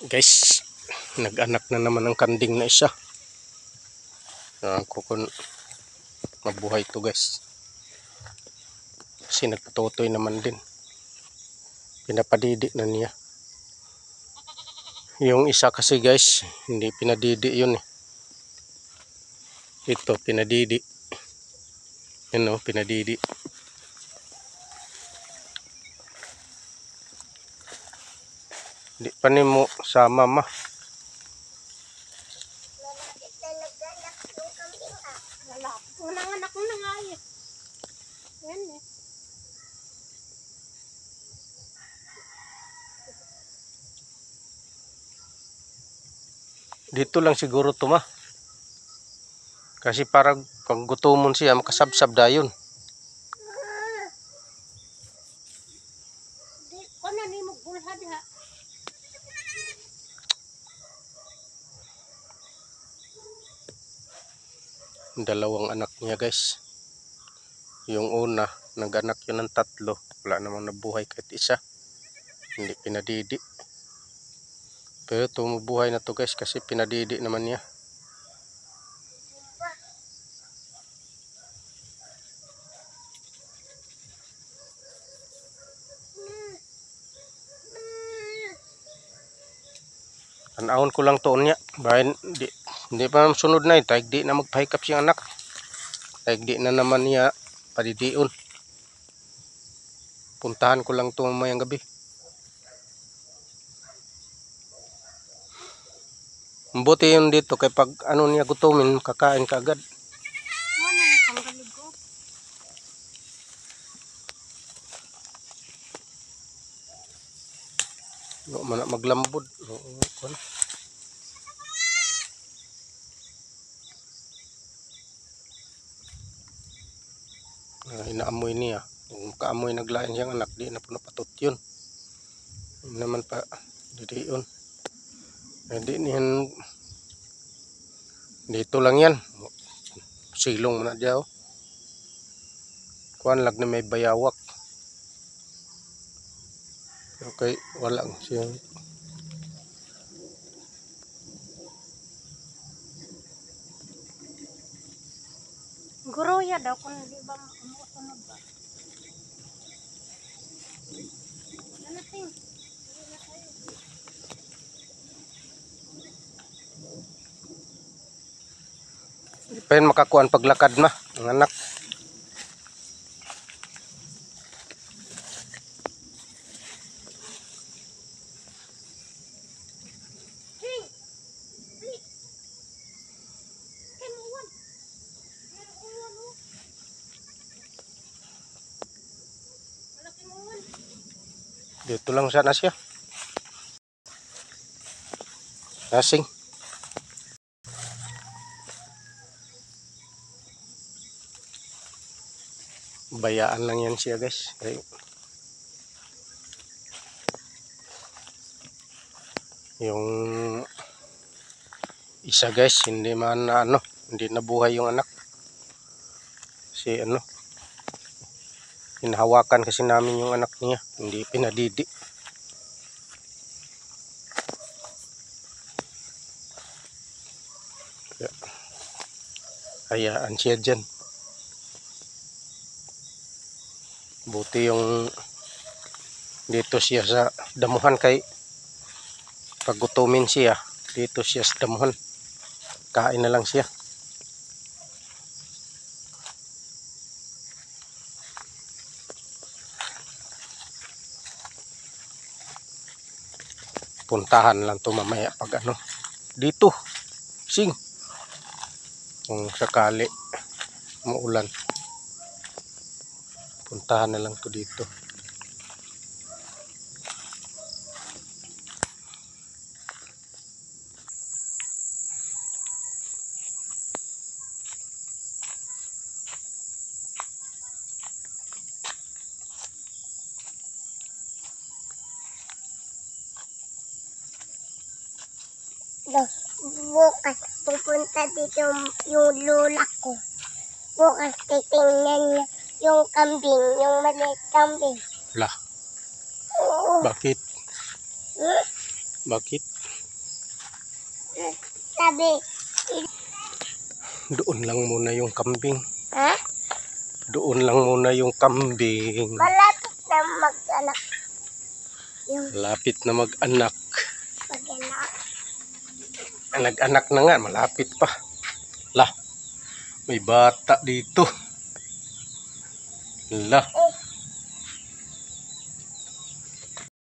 Guys, nag-anak na naman ng kanding na isa. Ko kung mabuhay to guys. Kasi nagpatutoy naman din. Pinapadidi na niya. Yung isa kasi guys, hindi pinadidi yun eh. Ito, pinadidi. Yan o, pinadidi. Hindi pa ni mo sama ma. Unang anak mo na nga eh. Yan eh. Dito lang siguro to ma. Kasi parang pag gutomon siya, makasabsab dayon. Di ko na ni magbulhad ha. Dalawang anak niya guys. Yung una, nag-anak yun ng 3. Wala namang nabuhay kahit isa. Hindi pinadidi. Pero tumubuhay na to guys kasi pinadidi naman niya. Tanahon ko lang to niya. Bayan, di pa sunod na ito. Di na magpahikap siyang anak. Di na naman niya padidion. Puntahan ko lang to mamayang gabi. Mabuti yun dito kay pag ano niya gutumin, kakain ka agad. Ano yung panggaligo? No, maglambod. Inaamoy niya. Kung kaamoy naglain siyang anak, di na po napatot yun. Hindi naman pa didion. Hindi niyan. Dito lang yan. Silong mo na diyaw. Kuan lag na may bayawak. Okay, wala siya. Guruya daw kung di ba umusunod ba? Ano ting? Di pa yun makakuan paglakad ma. Ang anak. Dito lang sana siya. Nasing. Bayaan lang yan siya guys. Yung isa guys, hindi man ano, hindi nabuhay yung anak. Si ano, hinahawakan kasi namin yung anak niya, hindi pinadidi. Hayaan siya dyan. Buti yung dito siya sa damuhan kay paggutumin siya. Dito siya sa damuhan. Kain na lang siya. Puntahan lang to mamaya pag ano. Dito. Sing. Kung sakali muulan. Puntahan na lang to dito. Bukas pupunta dito yung lola ko. Bukas titingnan niya yung kambing, yung maliit kambing. Lah. Oo. Bakit? Hmm? Bakit? Sabi, Doon lang muna yung kambing. ha? Doon lang muna yung kambing. Malapit na mag-anak. Yung Malapit na mag-anak. mag-anak. Nag-anak na nga, malapit pa. Lah, may bata dito. Lah, Eh,